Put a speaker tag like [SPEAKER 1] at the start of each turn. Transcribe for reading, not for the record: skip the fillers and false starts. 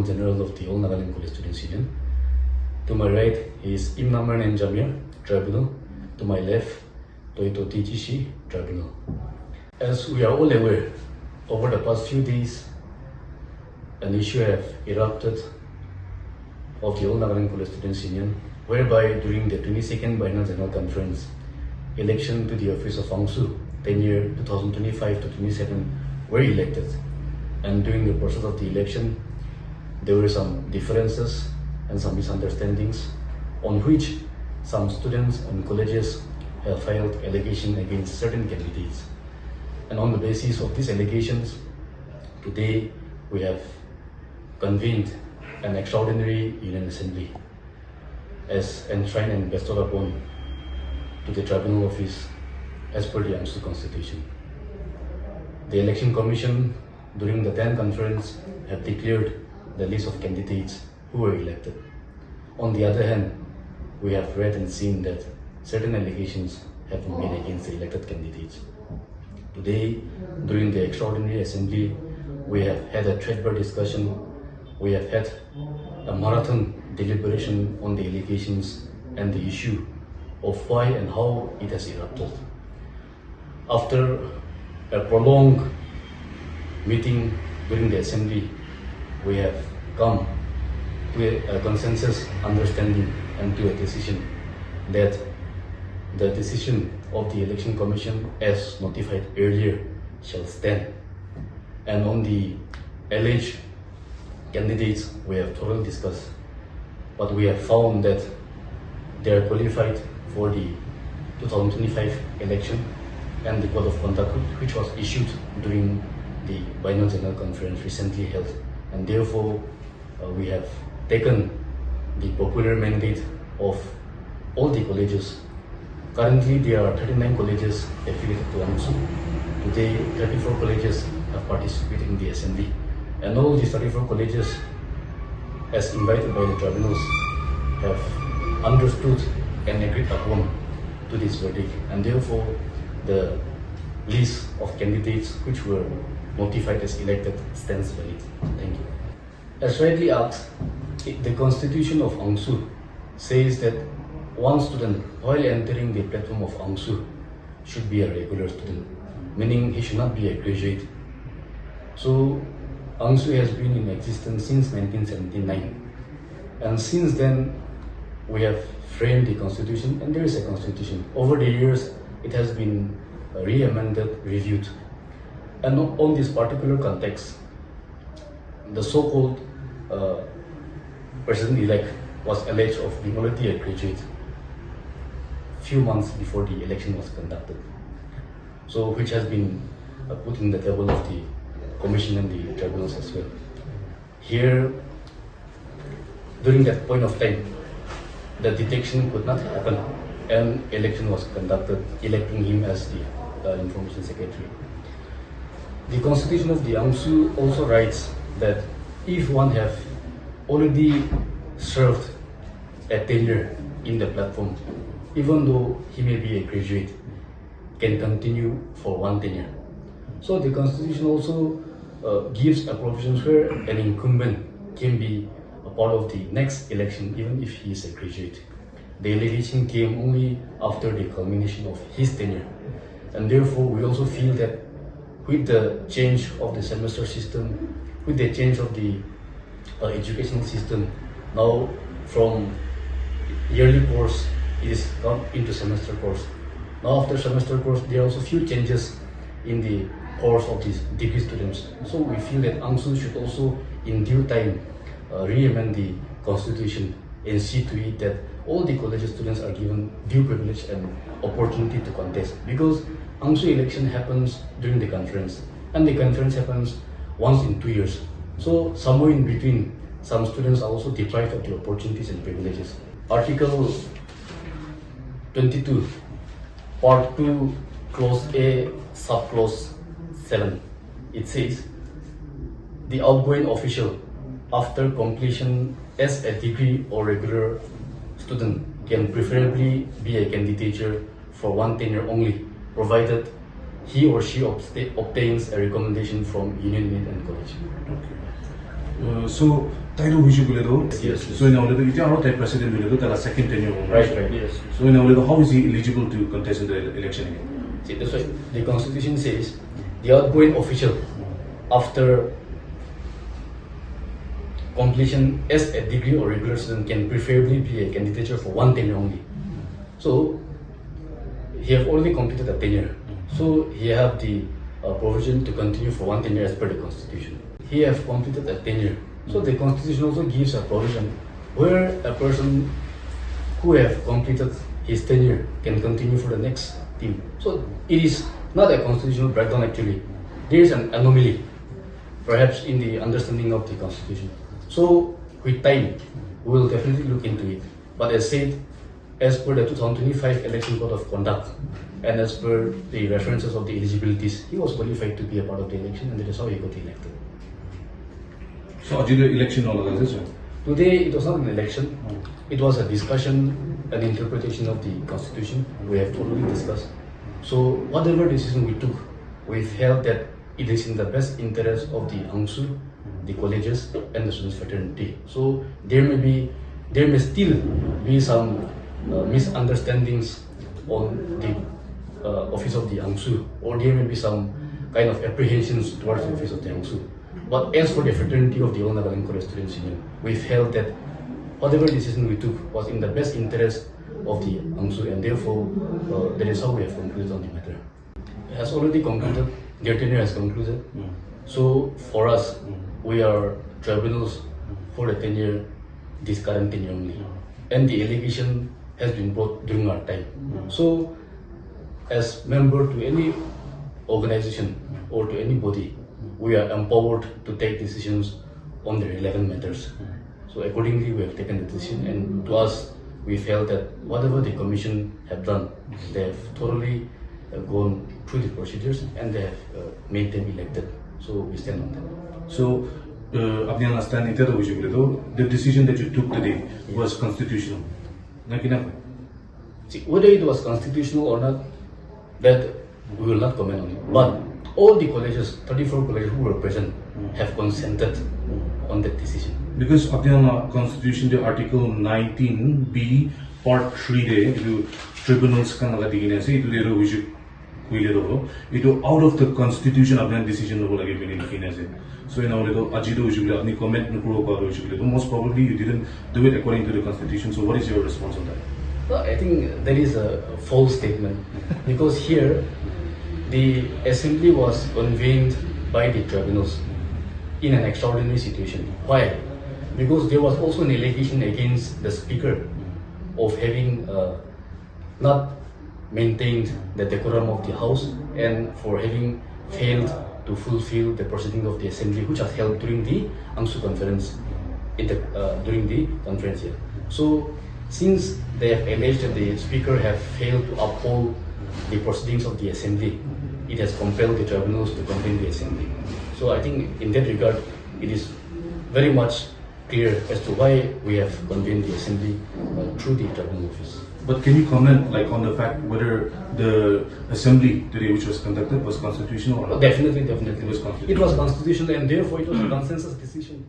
[SPEAKER 1] General of the All Nagaland College Students Union. To my right is Imnaman and Jamir, Tribunal. To my left, Toito TGC, Tribunal. As we are all aware, over the past few days, an issue has erupted of the All Nagaland College Students Union, whereby during the 22nd Biennial General Conference, election to the office of Angsu, tenure 2025 to 27 were elected. And during the process of the election, there were some differences and some misunderstandings on which some students and colleges have filed allegations against certain candidates. And on the basis of these allegations, today we have convened an extraordinary Union Assembly as enshrined and bestowed upon to the Tribunal office as per the Angsu Constitution. The Election Commission during the 10th conference have declared the list of candidates who were elected. On the other hand, we have read and seen that certain allegations have been made against the elected candidates. Today, during the extraordinary assembly, we have had a threadbare discussion. We have had a marathon deliberation on the allegations and the issue of why and how it has erupted. After a prolonged meeting during the assembly, we have come to a consensus understanding and to a decision that the decision of the Election Commission as notified earlier shall stand. And on the alleged candidates, we have thoroughly discussed, but we have found that they are qualified for the 2025 election and the Code of Conduct which was issued during the Biennial General Conference recently held. And therefore, we have taken the popular mandate of all the colleges. Currently, there are 39 colleges affiliated to Angsu. Today, 34 colleges have participated in the assembly. And all these 34 colleges, as invited by the tribunals, have understood and agreed upon to this verdict. And therefore, the list of candidates which were notified as elected stands valid. Thank you. As rightly asked, the Constitution of Angsu says that one student, while entering the platform of Angsu, should be a regular student, meaning he should not be a graduate. So, Angsu has been in existence since 1979. And since then, we have framed the Constitution, and there is a Constitution. Over the years, it has been re-amended, reviewed. And on this particular context, the so-called president-elect was alleged of being already a graduate few months before the election was conducted. So, which has been put in the table of the Commission and the tribunals as well. Here, during that point of time, the detection could not happen, and election was conducted, electing him as the Information Secretary. The Constitution of the Angsu also writes that if one have already served a tenure in the platform, even though he may be a graduate, can continue for one tenure. So the Constitution also gives a provisions where an incumbent can be a part of the next election even if he is a graduate. The allegation came only after the culmination of his tenure. And therefore, we also feel that with the change of the semester system, with the change of the educational system, now from yearly course, it is gone into semester course. Now after semester course, there are also few changes in the course of these degree students. So we feel that Angsu should also in due time re-amend the Constitution and see to it that all the college students are given due privilege and opportunity to contest, because Angsu election happens during the conference and the conference happens once in 2 years. So somewhere in between, some students are also deprived of the opportunities and privileges. Article 22, Part 2, Clause A, Subclause 7. It says, the outgoing official, after completion as a degree or regular student, can preferably be a candidature for one tenure only, provided he or she obtains a recommendation from Union Unit and College.
[SPEAKER 2] Okay. So, tayo issue gulo
[SPEAKER 1] Yes.
[SPEAKER 2] So in our ito ang type president gulo tala second tenure.
[SPEAKER 1] Right. Yes.
[SPEAKER 2] So in our how is he eligible to contest in the election again?
[SPEAKER 1] See, that's why the constitution says the outgoing official after completion as a degree or regular student can preferably be a candidature for one tenure only. So he have already completed a tenure. So he have the provision to continue for one tenure as per the constitution. He have completed a tenure. So the constitution also gives a provision where a person who have completed his tenure can continue for the next team. So it is not a constitutional breakdown actually. There is an anomaly, perhaps in the understanding of the constitution. So with time, we will definitely look into it. But as said, as per the 2025 Election Code of Conduct and as per the references of the eligibilities, he was qualified to be a part of the election and that is how he got elected.
[SPEAKER 2] So the election all of this.
[SPEAKER 1] Today it was not an election, it was a discussion, an interpretation of the constitution. We have totally discussed. So whatever decision we took, we felt that it is in the best interest of the ANGSU, the colleges and the students fraternity. So there may still be some misunderstandings on the office of the ANGSU, or there may be some kind of apprehensions towards the office of the ANGSU. But as for the fraternity of the All Nagaland College Students Union, we felt that whatever decision we took was in the best interest of the ANGSU, and therefore that is how we have concluded on the matter. It has already concluded, their tenure has concluded. So for us, we are tribunals for the tenure, this current tenure only. And the allegation has been brought during our time. So as member to any organization or to any body, we are empowered to take decisions on the relevant matters. So accordingly, we have taken the decision, and to us, we felt that whatever the commission have done, they have thoroughly gone through the procedures and they have made them elected. So we stand on that.
[SPEAKER 2] So, apni understanding the decision that you took today was constitutional.
[SPEAKER 1] See, whether it was constitutional or not, that we will not comment on it. But all the colleges, 34 colleges who were present, have consented on that decision.
[SPEAKER 2] Because apni constitution the article 19B part 3 de tribunals kan laga digina ase itu lero issue kuile do itu out of the constitution apni decision lo lagi bini digina ase. So in our little ajido issue apni comment no kuro ko issue le most probably you didn't do it according to the constitution. So what is your response on that?
[SPEAKER 1] Well, I think that is a false statement because here the assembly was convened by the tribunals in an extraordinary situation. Why? Because there was also an allegation against the speaker of having not maintained the decorum of the house and for having failed to fulfill the proceeding of the assembly, which was held during the ANGSU conference during the conference here. So since they have alleged that the speaker have failed to uphold the proceedings of the assembly, it has compelled the tribunals to convene the assembly. So I think in that regard, it is very much clear as to why we have convened the assembly through the tribunal office.
[SPEAKER 2] But can you comment like on the fact whether the assembly today which was conducted was constitutional or not?
[SPEAKER 1] Definitely.
[SPEAKER 2] It was constitutional.
[SPEAKER 1] It was constitutional and therefore it was a consensus decision.